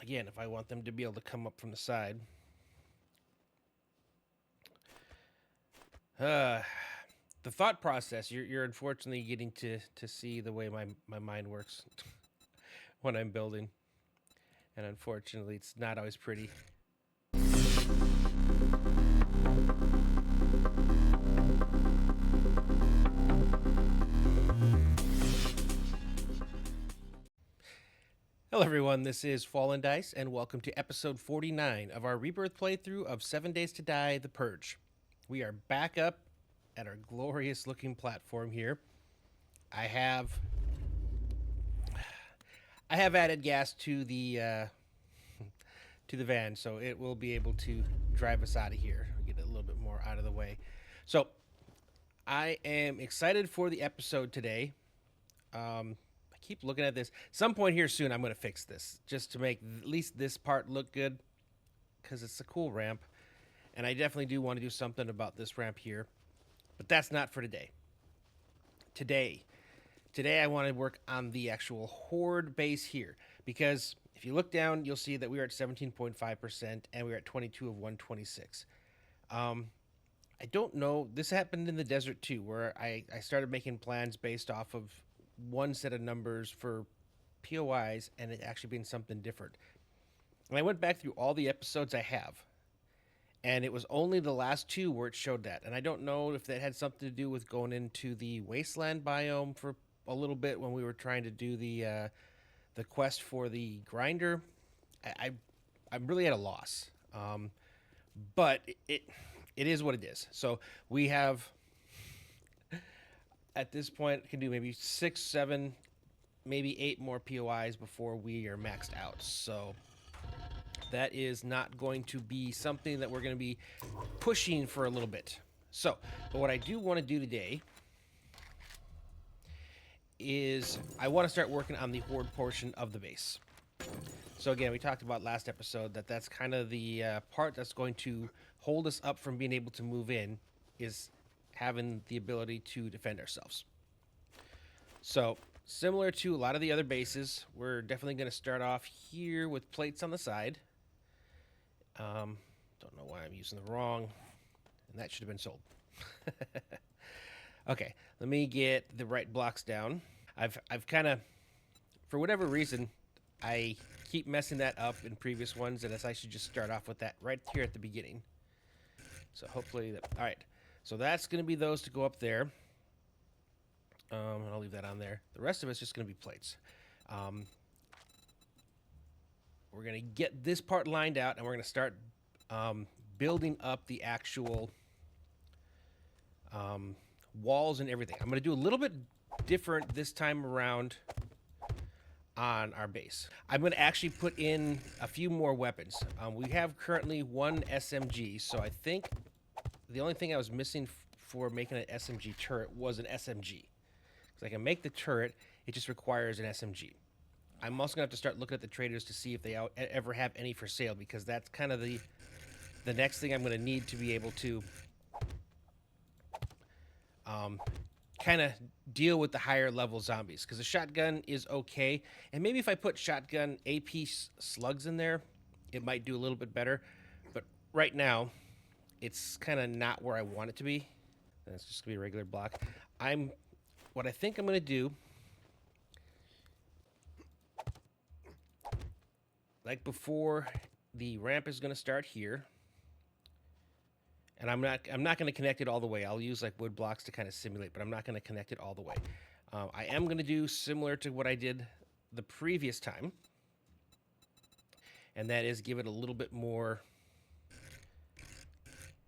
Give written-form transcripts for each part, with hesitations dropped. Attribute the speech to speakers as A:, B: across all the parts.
A: again, if I want them to be able to come up from the side. The thought process, you're unfortunately getting to see the way my mind works when I'm building. And unfortunately, it's not always pretty. Hello everyone, this is Fallen Dice, and welcome to episode 49 of our Rebirth playthrough of 7 Days to Die, The Purge. We are back up at our glorious looking platform here. I have added gas to the van, so it will be able to drive us out of here. Get it a little bit more out of the way. So I am excited for the episode today. I keep looking at this. Some point here soon, I'm going to fix this just to make at least this part look good, because it's a cool ramp, and I definitely do want to do something about this ramp here. But that's not for today. Today I want to work on the actual horde base here, because if you look down, you'll see that we are at 17.5% and we're at 22 of 126. I don't know. This happened in the desert too, where I started making plans based off of one set of numbers for POIs and it actually being something different. And I went back through all the episodes I have, and it was only the last two where it showed that. And I don't know if that had something to do with going into the wasteland biome for a little bit when we were trying to do the quest for the grinder. I'm really at a loss. But it is what it is. So we have, at this point, can do maybe 6, 7, maybe 8 more POIs before we are maxed out. So that is not going to be something that we're going to be pushing for a little bit. So, but what I do want to do today is I want to start working on the horde portion of the base. So again, we talked about last episode that that's kind of the part that's going to hold us up from being able to move in, is having the ability to defend ourselves. So similar to a lot of the other bases, we're definitely going to start off here with plates on the side. Don't know why I'm using the wrong, and that should have been sold. Okay, let me get the right blocks down. I've kind of, for whatever reason, I keep messing that up in previous ones, and I should just start off with that right here at the beginning. So hopefully that, all right. So that's going to be those to go up there. And I'll leave that on there. The rest of it's just going to be plates. We're going to get this part lined out, and we're going to start building up the actual walls and everything. I'm going to do a little bit different this time around on our base. I'm going to actually put in a few more weapons. We have currently one SMG, so I think the only thing I was missing for making an SMG turret was an SMG. Because I can make the turret, it just requires an SMG. I'm also going to have to start looking at the traders to see if they ever have any for sale, because that's kind of the next thing I'm going to need to be able to kind of deal with the higher level zombies. Because the shotgun is okay, and maybe if I put shotgun AP slugs in there, it might do a little bit better. But right now, it's kind of not where I want it to be. That's just going to be a regular block. What I think I'm going to do, like before, the ramp is going to start here. And I'm not going to connect it all the way. I'll use like wood blocks to kind of simulate, but I'm not going to connect it all the way. I am going to do similar to what I did the previous time. And that is give it a little bit more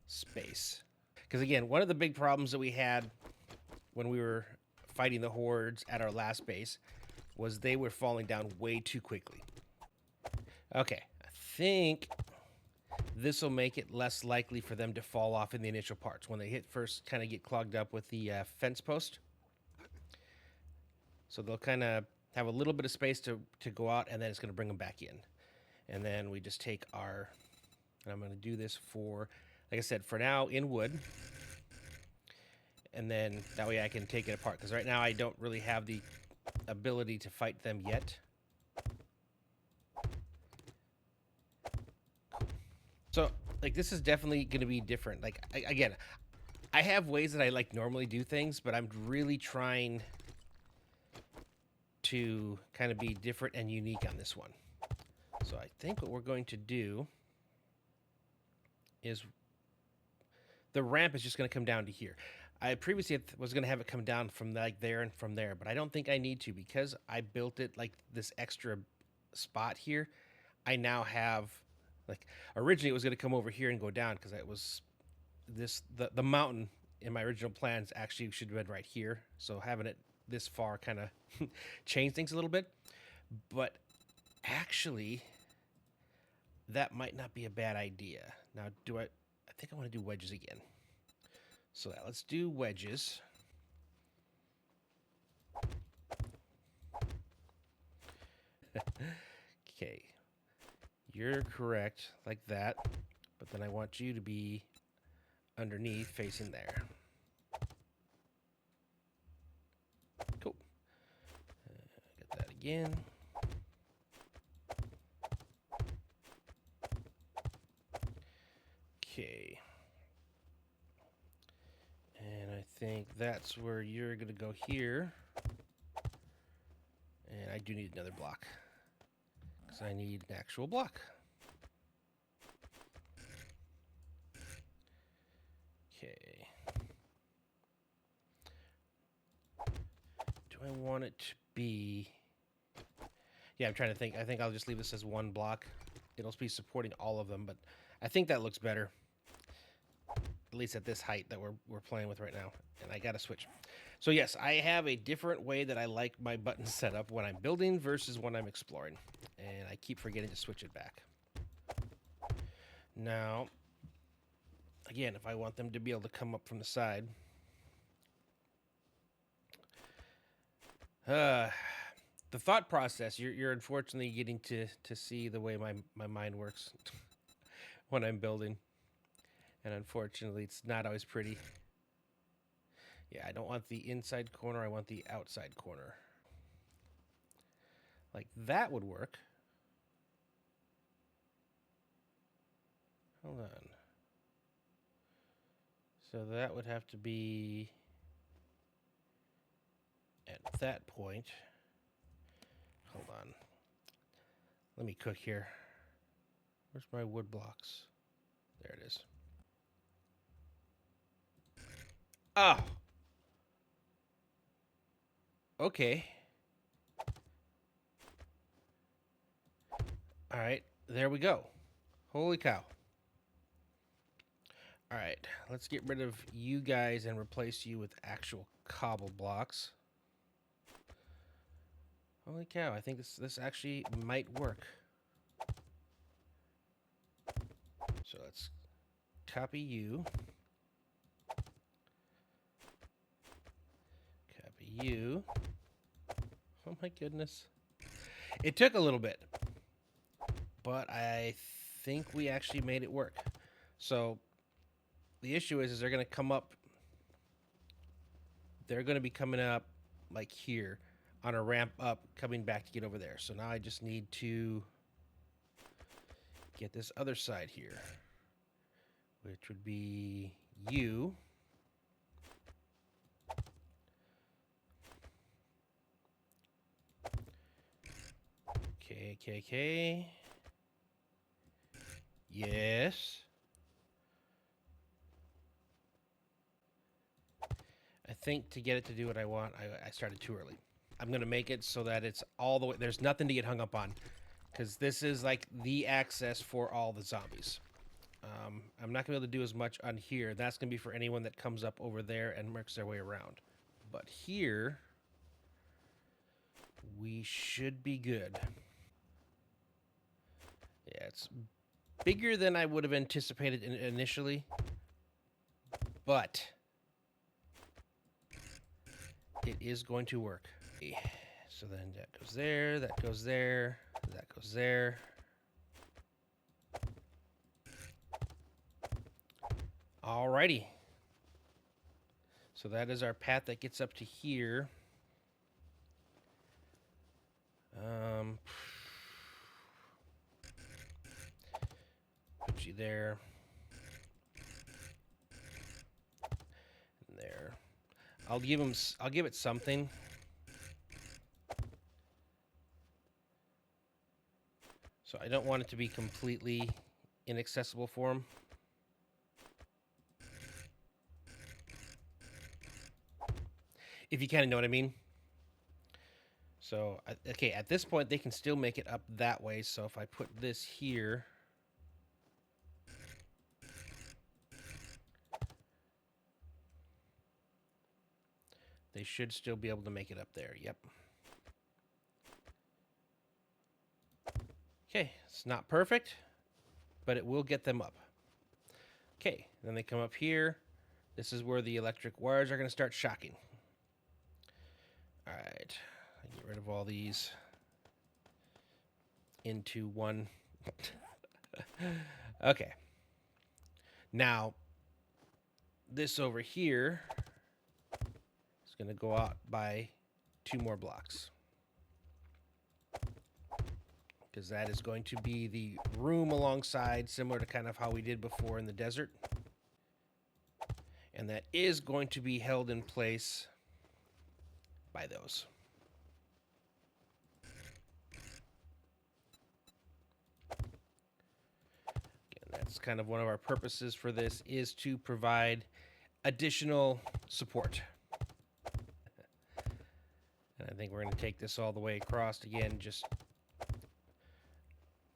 A: space. Because again, one of the big problems that we had when we were fighting the hordes at our last base was they were falling down way too quickly. Okay, I think this will make it less likely for them to fall off in the initial parts when they first kind of get clogged up with the fence post. So they'll kind of have a little bit of space to go out, and then it's going to bring them back in. And then we just take our, and I'm going to do this for, like I said, for now in wood. And then that way I can take it apart, because right now I don't really have the ability to fight them yet. like this is definitely going to be different. Like again, I have ways that I like normally do things, but I'm really trying to kind of be different and unique on this one. So I think what we're going to do is the ramp is just going to come down to here. I previously was going to have it come down from like there and from there, but I don't think I need to because I built it like this extra spot here. I now have, like, originally it was going to come over here and go down because it was the mountain in my original plans actually should have been right here. So having it this far kind of changed things a little bit. But actually, that might not be a bad idea. Now, I think I want to do wedges again. So let's do wedges. Okay. You're correct, like that. But then I want you to be underneath, facing there. Cool. Get that again. Okay. And I think that's where you're going to go here. And I do need another block. Because I need an actual block. Okay. Do I want it to be... Yeah, I'm trying to think. I think I'll just leave this as one block. It'll be supporting all of them, but I think that looks better. At least at this height that we're playing with right now. And I got to switch. So yes, I have a different way that I like my buttons set up when I'm building versus when I'm exploring. And I keep forgetting to switch it back. Now, again, if I want them to be able to come up from the side. The thought process, you're unfortunately getting to see the way my mind works when I'm building. And unfortunately, it's not always pretty. Yeah, I don't want the inside corner. I want the outside corner. Like that would work. Hold on. So that would have to be at that point. Hold on. Let me cook here. Where's my wood blocks? There it is. Oh. Okay. All right. There we go. Holy cow. All right. Let's get rid of you guys and replace you with actual cobble blocks. Holy cow. I think this actually might work. So let's copy you. Copy you. Oh my goodness. It took a little bit, but I think we actually made it work. So the issue is they're going to come up. They're going to be coming up like here on a ramp up, coming back to get over there. So now I just need to get this other side here, which would be you. Okay. Yes. I think to get it to do what I want, I started too early. I'm going to make it so that it's all the way. There's nothing to get hung up on. Because this is like the access for all the zombies. I'm not going to be able to do as much on here. That's going to be for anyone that comes up over there and works their way around. But here, we should be good. Yeah, it's bigger than I would have anticipated initially. But it is going to work. So then that goes there, that goes there, that goes there. Alrighty. So that is our path that gets up to here. Put you there. I'll give it something. So I don't want it to be completely inaccessible for him. If you kind of know what I mean. So, okay, at this point, they can still make it up that way. So if I put this here, they should still be able to make it up there. Yep. Okay, it's not perfect, but it will get them up. Okay, then they come up here. This is where the electric wires are going to start shocking. All right, get rid of all these into one. Okay. Now, this over here is going to go out by 2 more blocks. Because that is going to be the room alongside, similar to kind of how we did before in the desert. And that is going to be held in place by those. Again, that's kind of one of our purposes for this, is to provide additional support. And I think we're going to take this all the way across again, just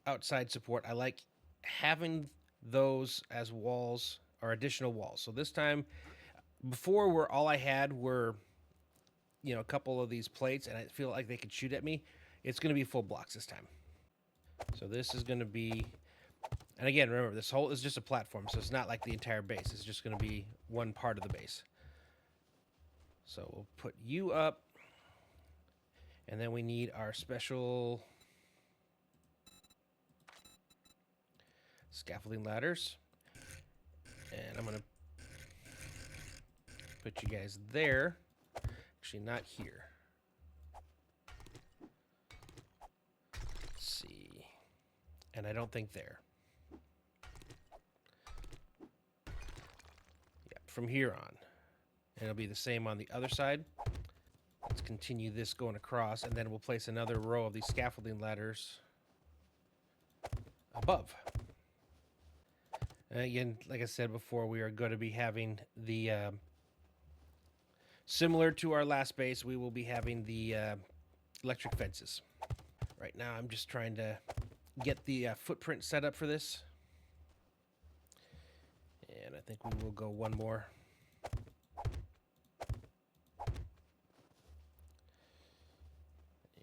A: outside support. I like having those as walls or additional walls. So this time, before, where all I had were, you know, a couple of these plates, and I feel like they could shoot at me. It's going to be full blocks this time. So this is going to be, and again, remember, this whole is just a platform, so it's not like the entire base. It's just going to be one part of the base. So we'll put you up, and then we need our special scaffolding ladders. And I'm going to put you guys there. Actually, not here. Let's see. And I don't think there. Yeah, from here on. And it'll be the same on the other side. Let's continue this going across, and then we'll place another row of these scaffolding ladders above. And again, like I said before, we are going to be having the, similar to our last base, we will be having the electric fences. Right now, I'm just trying to get the footprint set up for this. And I think we will go one more.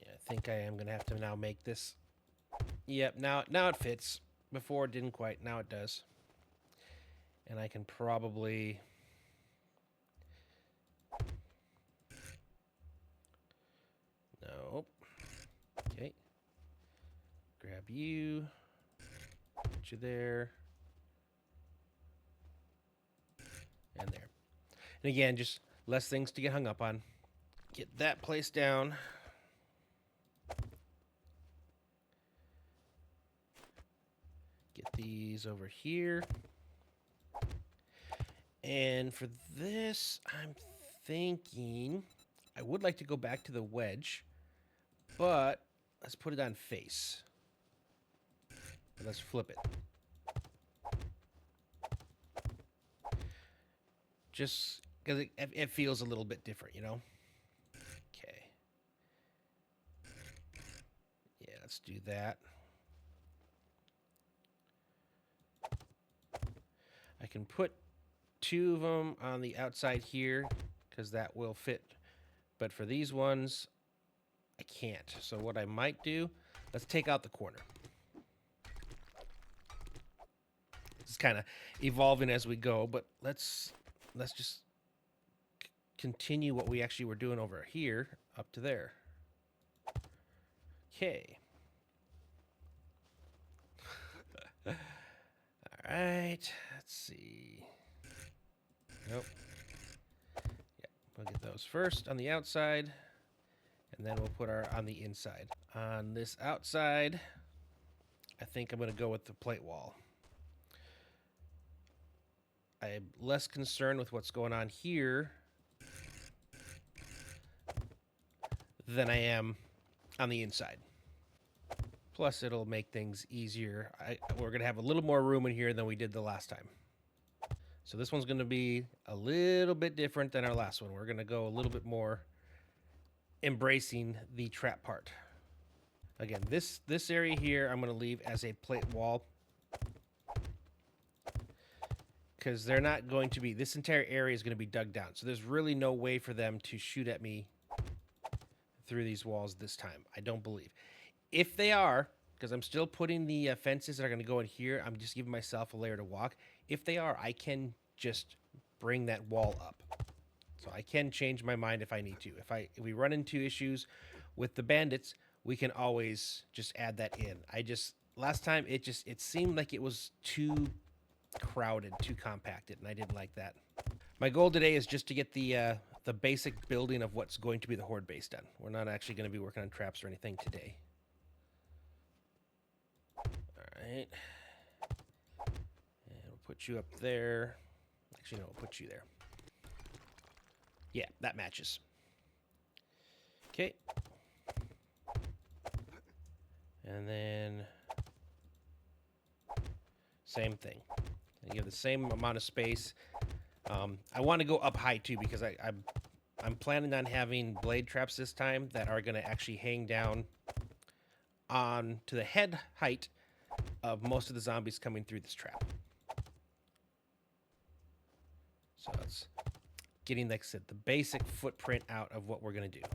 A: Yeah, I think I am going to have to now make this. Yep, now it fits. Before it didn't quite, now it does. And I can probably... Nope. Okay. Grab you. Put you there. And there. And again, just less things to get hung up on. Get that placed down. Get these over here. And for this, I'm thinking I would like to go back to the wedge, but let's put it on face. Let's flip it. Just because it feels a little bit different, you know? Okay. Yeah, let's do that. I can put 2 of them on the outside here because that will fit. But for these ones, I can't. So what I might do, let's take out the corner. It's kind of evolving as we go, but let's just continue what we actually were doing over here up to there. Okay. All right. Let's see. Nope. Yeah, we'll get those first on the outside, and then we'll put our on the inside. On this outside, I think I'm going to go with the plate wall. I'm less concerned with what's going on here than I am on the inside. Plus, it'll make things easier. We're going to have a little more room in here than we did the last time. So this one's going to be a little bit different than our last one. We're going to go a little bit more embracing the trap part. Again, this area here I'm going to leave as a plate wall, because they're not going to be, this entire area is going to be dug down. So there's really no way for them to shoot at me through these walls this time, I don't believe. If they are, because I'm still putting the fences that are going to go in here, I'm just giving myself a layer to walk. If they are, I can just bring that wall up. So I can change my mind if I need to. If we run into issues with the bandits, we can always just add that in. Last time it seemed like it was too crowded, too compacted, and I didn't like that. My goal today is just to get the basic building of what's going to be the horde base done. We're not actually going to be working on traps or anything today. Alright. And we'll put you up there. Actually, no, we'll put you there. Yeah, that matches. Okay. And then same thing. I give the same amount of space. I want to go up high too, because I'm planning on having blade traps this time that are going to actually hang down on to the head height of most of the zombies coming through this trap. So it's getting, like I said, the basic footprint out of what we're going to do.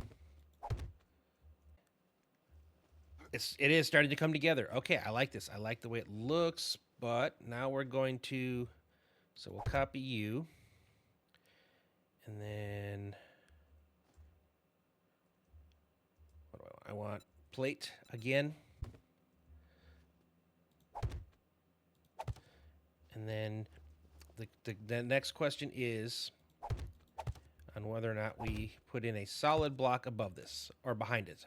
A: It is starting to come together. Okay, I like this. I like the way it looks, but now we're going to, so we'll copy you. And then, what do I want? I want plate again. And then the next question is on whether or not we put in a solid block above this or behind it.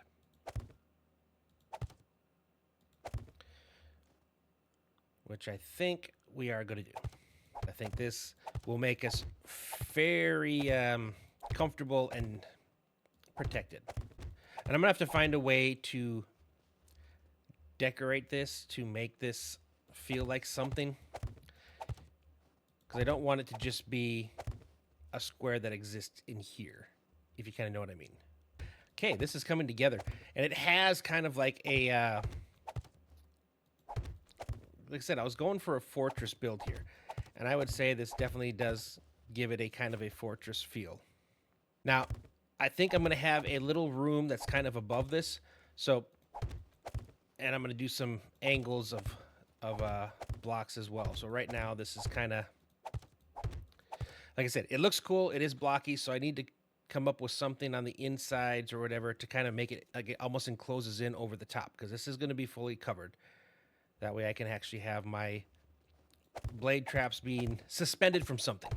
A: Which I think we are going to do. I think this will make us very comfortable and protected. And I'm going to have to find a way to decorate this to make this feel like something. Because I don't want it to just be a square that exists in here, if you kind of know what I mean. Okay, this is coming together. And it has kind of like a... like I said, I was going for a fortress build here. And I would say this definitely does give it a kind of a fortress feel. Now, I think I'm going to have a little room that's kind of above this. So, and I'm going to do some angles of blocks as well. So right now, this is kind of, like I said, it looks cool. It is blocky, so I need to come up with something on the insides or whatever to kind of make it, like it almost encloses in over the top, because this is going to be fully covered. That way I can actually have my blade traps being suspended from something.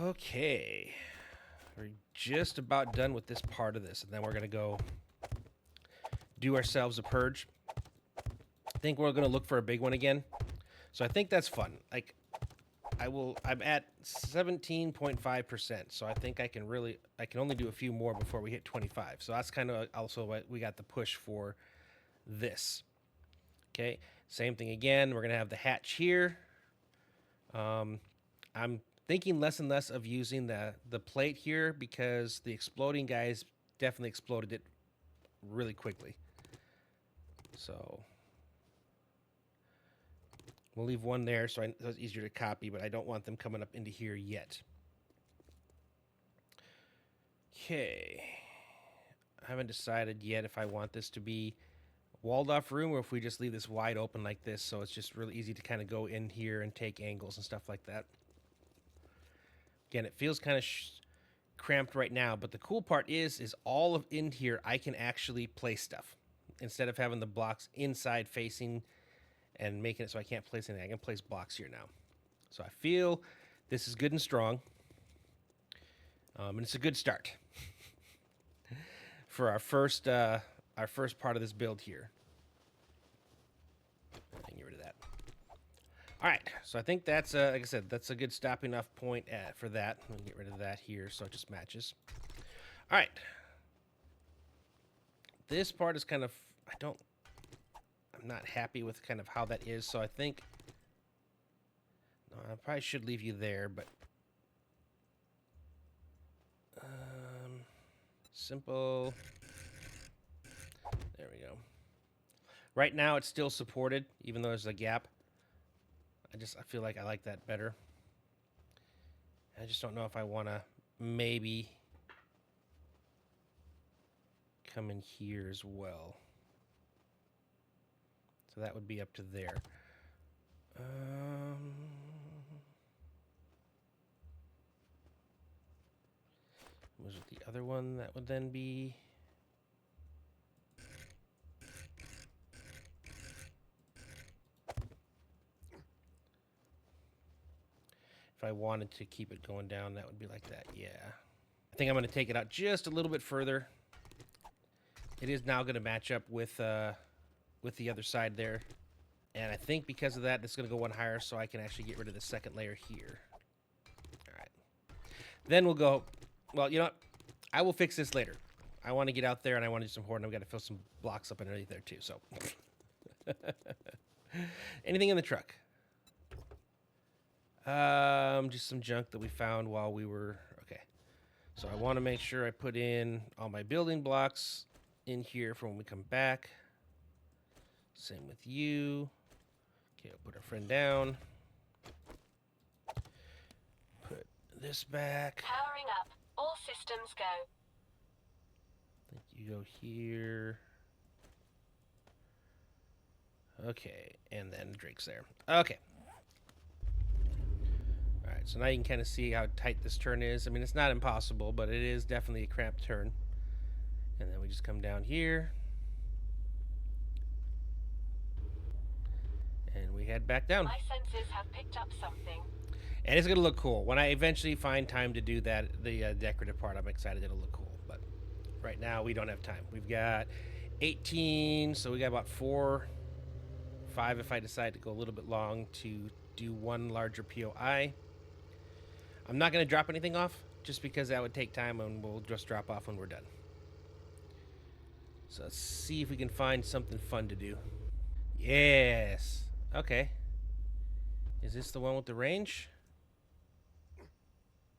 A: Okay. We're just about done with this part of this, and then we're going to go do ourselves a purge. I think we're going to look for a big one again. So I think that's fun. Like, I'm at 17.5%, so I think I can only do a few more before we hit 25. So that's kind of also what we got the push for this. Okay, same thing again. We're going to have the hatch here. I'm thinking less and less of using the plate here, because the exploding guys definitely exploded it really quickly. So we'll leave one there so it's easier to copy, but I don't want them coming up into here yet. Okay. I haven't decided yet if I want this to be walled off room or if we just leave this wide open like this, so it's just really easy to kind of go in here and take angles and stuff like that. Again, it feels kind of cramped right now, but the cool part is all of in here I can actually place stuff instead of having the blocks inside facing and making it so I can't place anything. I can place blocks here now. So I feel this is good and strong, and it's a good start for our first part of this build here. I can get rid of that. All right, so I think that's, like I said, that's a good stopping off point for that. Let me get rid of that here so it just matches. All right. this part is kind of, I'm not happy with kind of how that is, so I think I probably should leave you there, but simple. There we go. Right now it's still supported, even though there's a gap. I feel like I like that better. I just don't know if I want to maybe come in here as well. So that would be up to there. Was it the other one that would then be? If I wanted to keep it going down, that would be like that. Yeah. I think I'm going to take it out just a little bit further. It is now going to match up with the other side there. And I think because of that, it's going to go one higher, so I can actually get rid of the second layer here. All right. Then we'll go... Well, you know what? I will fix this later. I want to get out there, and I want to do some horde, and I've got to fill some blocks up underneath there, too. So, anything in the truck? Just some junk that we found while we were... Okay. So I want to make sure I put in all my building blocks in here for when we come back. Same with you. Okay, I'll put our friend down. Put this back.
B: Powering up. All systems go.
A: I think you go here. Okay, and then Drake's there. Okay. All right, so now you can kind of see how tight this turn is. I mean, it's not impossible, but it is definitely a cramped turn. And then we just come down here. And we head back down.
B: My senses have picked up something.
A: And it's going to look cool. When I eventually find time to do that, the decorative part, I'm excited it'll look cool. But right now, we don't have time. We've got 18, so we got about 4, 5 if I decide to go a little bit long to do one larger POI. I'm not going to drop anything off, just because that would take time, and we'll just drop off when we're done. So let's see if we can find something fun to do. Yes. Okay. Is this the one with the range?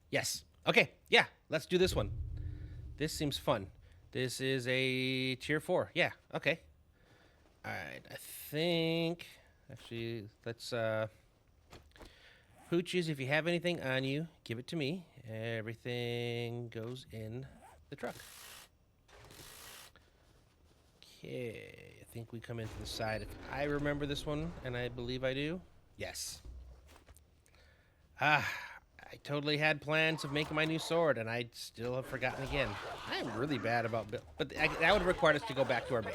A: Yes. Okay. Yeah. Let's do this one. This seems fun. This is a tier 4. Yeah. Okay. All right. I think... Actually, let's... Pooches, if you have anything on you, give it to me. Everything goes in the truck. Okay. I think we come into the side. If I remember this one, and I believe I do. Yes. I totally had plans of making my new sword, and I still have forgotten again. I am really bad about build, but that would require us to go back to our base.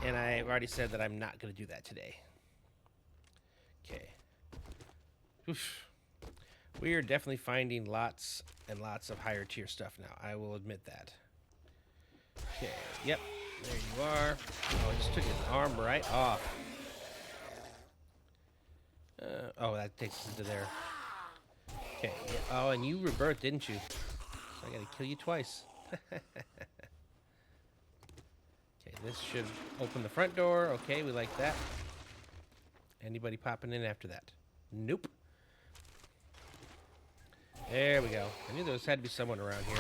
A: And I've already said that I'm not going to do that today. Okay. Oof. We are definitely finding lots and lots of higher tier stuff now. I will admit that. Okay. Yep. There you are. Oh, I just took his arm right off. Oh, that takes us into there. Okay. Yeah. Oh, and you rebirthed, didn't you? So I gotta kill you twice. Okay, this should open the front door. Okay, we like that. Anybody popping in after that? Nope. There we go. I knew there had to be someone around here.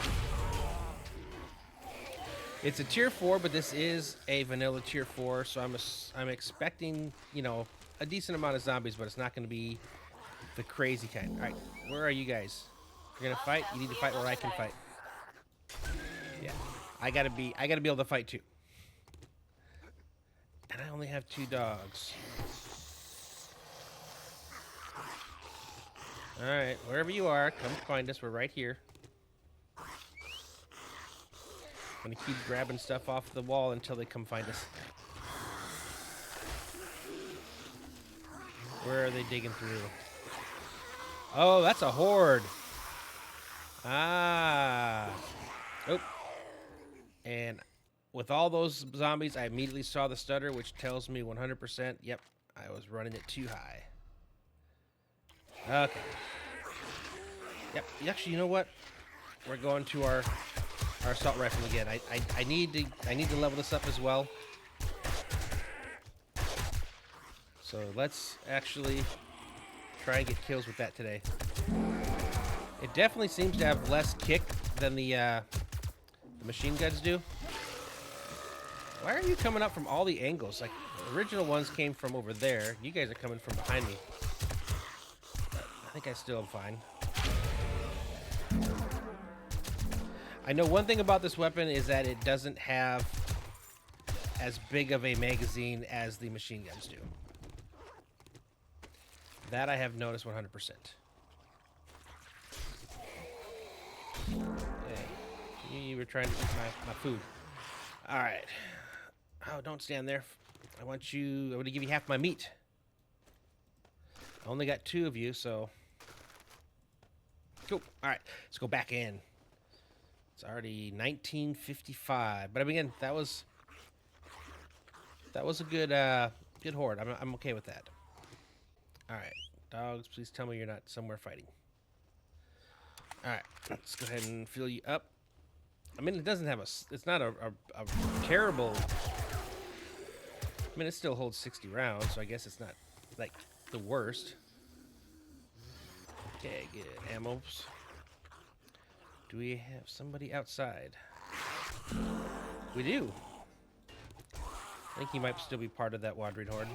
A: It's a tier 4, but this is a vanilla tier 4, so I'm expecting, you know, a decent amount of zombies, but it's not going to be the crazy kind. All right, where are you guys? You're gonna fight. You need to fight where I can fight. Yeah, I gotta be able to fight too. And I only have 2 dogs. All right, wherever you are, come find us. We're right here. I'm gonna keep grabbing stuff off the wall until they come find us. Where are they digging through? Oh, that's a horde. Ah. Oh. And with all those zombies, I immediately saw the stutter, which tells me 100%, yep, I was running it too high. Okay. Yep, actually, you know what? We're going to our our assault rifle again. I need to level this up as well. So let's actually try and get kills with that today. It definitely seems to have less kick than the machine guns do. Why are you coming up from all the angles? Like, the original ones came from over there. You guys are coming from behind me. But I think I still am fine. I know one thing about this weapon is that it doesn't have as big of a magazine as the machine guns do. That I have noticed 100%. Okay. You were trying to eat my food. All right. Oh, don't stand there. I want to give you half my meat. I only got 2 of you, so... Cool. All right. Let's go back in. It's already 1955. But again, that was a good horde. I'm okay with that. All right. Dogs, please tell me you're not somewhere fighting. All right. Let's go ahead and fill you up. I mean, it doesn't have it's not a terrible... I mean, it still holds 60 rounds, so I guess it's not, like, the worst. Okay, good. Ammos. Do we have somebody outside? We do. I think he might still be part of that wandering horde.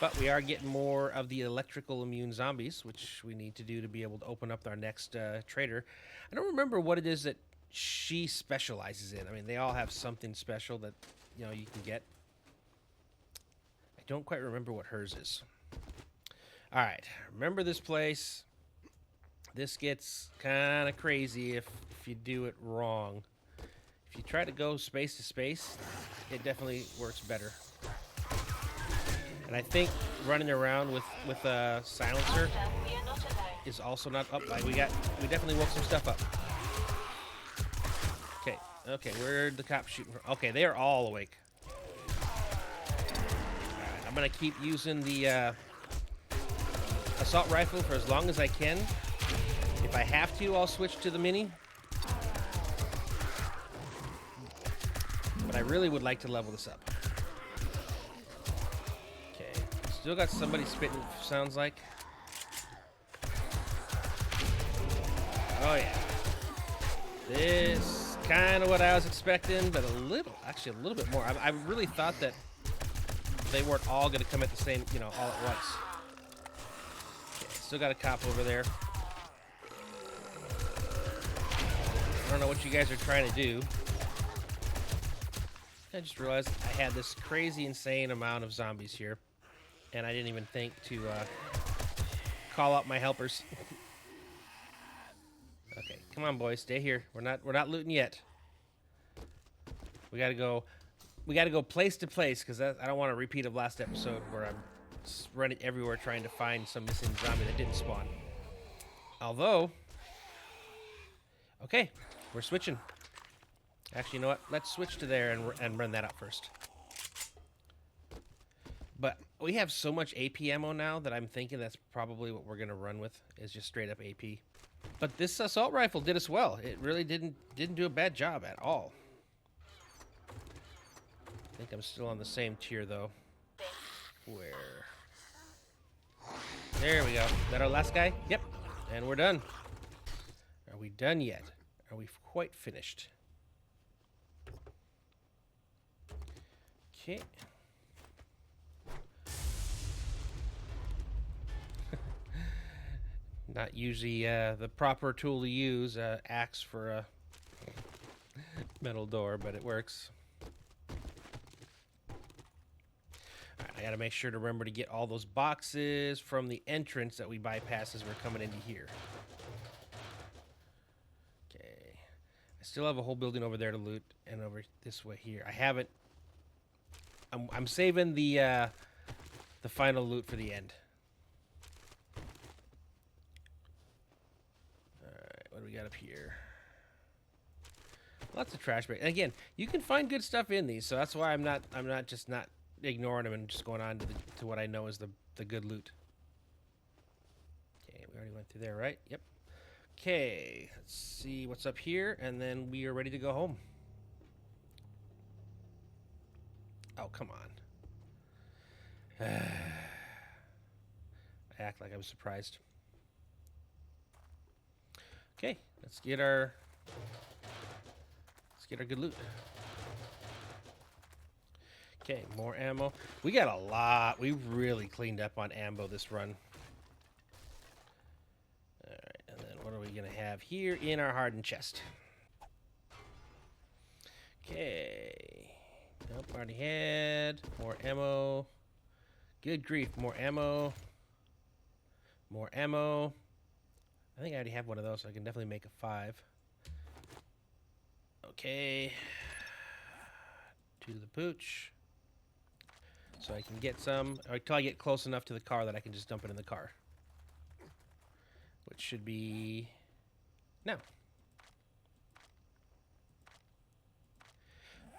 A: But we are getting more of the electrical immune zombies, which we need to do to be able to open up our next trader. I don't remember what it is that she specializes in. I mean, they all have something special that, you know, you can get. I don't quite remember what hers is. All right, remember this place. This gets kind of crazy if you do it wrong. If you try to go space to space, it definitely works better. And I think running around with a silencer is also not up. Like we definitely woke some stuff up. Okay, where'd the cops shooting from? Okay, they are all awake. Alright, I'm gonna keep using the assault rifle for as long as I can. If I have to, I'll switch to the mini. But I really would like to level this up. Okay, still got somebody spitting, sounds like. Oh yeah. This kind of what I was expecting, but actually a little bit more. I really thought that they weren't all going to come at the same, you know, all at once. Okay, still got a cop over there. I don't know what you guys are trying to do. I just realized I had this crazy, insane amount of zombies here, and I didn't even think to call out my helpers. Okay, come on, boys, stay here. We're not looting yet. We gotta go place to place because I don't want a repeat of last episode where I'm running everywhere trying to find some missing zombie that didn't spawn. Although, okay, we're switching. Actually, you know what? Let's switch to there and run that out first. But we have so much AP ammo now that I'm thinking that's probably what we're gonna run with is just straight up AP. But this assault rifle did us well. It really didn't do a bad job at all. I think I'm still on the same tier though. Where? There we go. Is that our last guy? Yep. And we're done. Are we done yet? Are we quite finished? Okay. Not usually the proper tool to use, axe for a metal door, but it works. All right, I gotta make sure to remember to get all those boxes from the entrance that we bypass as we're coming into here. Okay. I still have a whole building over there to loot, and over this way here. I haven't. I'm saving the final loot for the end. What do we got up here? Lots of trash bags. And again, you can find good stuff in these, so that's why I'm not just not ignoring them and just going on to what I know is the good loot. Okay, we already went through there, right? Yep. Okay, let's see what's up here, and then we are ready to go home. Oh, come on. I act like I was surprised. Okay, let's get our good loot. Okay, more ammo. We got a lot. We really cleaned up on ammo this run. All right, and then what are we gonna have here in our hardened chest? Okay. Nope, already had more ammo. Good grief, more ammo. More ammo. I think I already have one of those, so I can definitely make a 5. Okay. To the pooch. So I can get some, or until I get close enough to the car that I can just dump it in the car. Which should be now.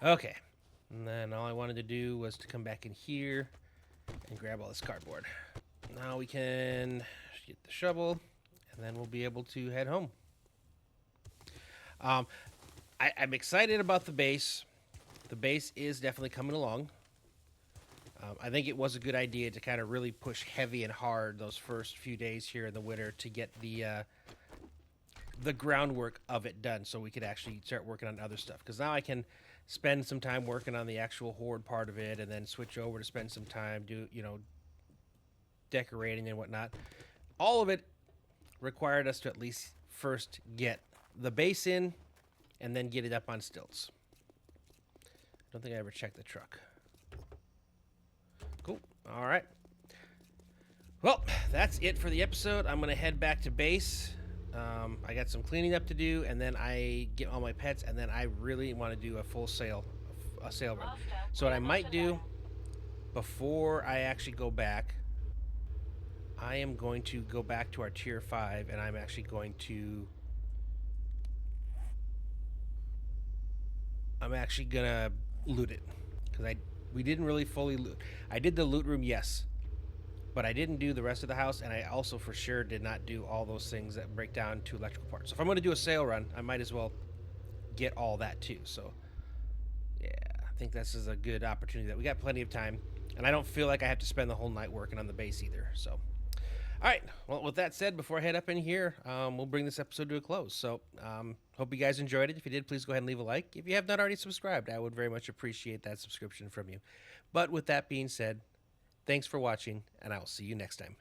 A: Okay. And then all I wanted to do was to come back in here and grab all this cardboard. Now we can get the shovel, and then we'll be able to head home. I'm excited about the base. The base is definitely coming along. I think it was a good idea to kind of really push heavy and hard those first few days here in the winter to get the groundwork of it done, so we could actually start working on other stuff. Because now I can spend some time working on the actual horde part of it, and then switch over to spend some time decorating and whatnot. All of it required us to at least first get the base in, and then get it up on stilts. I don't think I ever checked the truck. Cool. All right. Well, that's it for the episode. I'm going to head back to base. I got some cleaning up to do, and then I get all my pets, and then I really want to do a full sail run. So what I might do before I actually go back, I am going to go back to our tier 5, and I'm actually going to loot it, because we didn't really fully loot. I did the loot room, yes, but I didn't do the rest of the house, and I also for sure did not do all those things that break down to electrical parts. So if I'm going to do a sail run, I might as well get all that too. So yeah, I think this is a good opportunity that we got plenty of time, and I don't feel like I have to spend the whole night working on the base either. So all right, well, with that said, before I head up in here, we'll bring this episode to a close. So hope you guys enjoyed it. If you did, please go ahead and leave a like. If you have not already subscribed, I would very much appreciate that subscription from you. But with that being said, thanks for watching, and I will see you next time.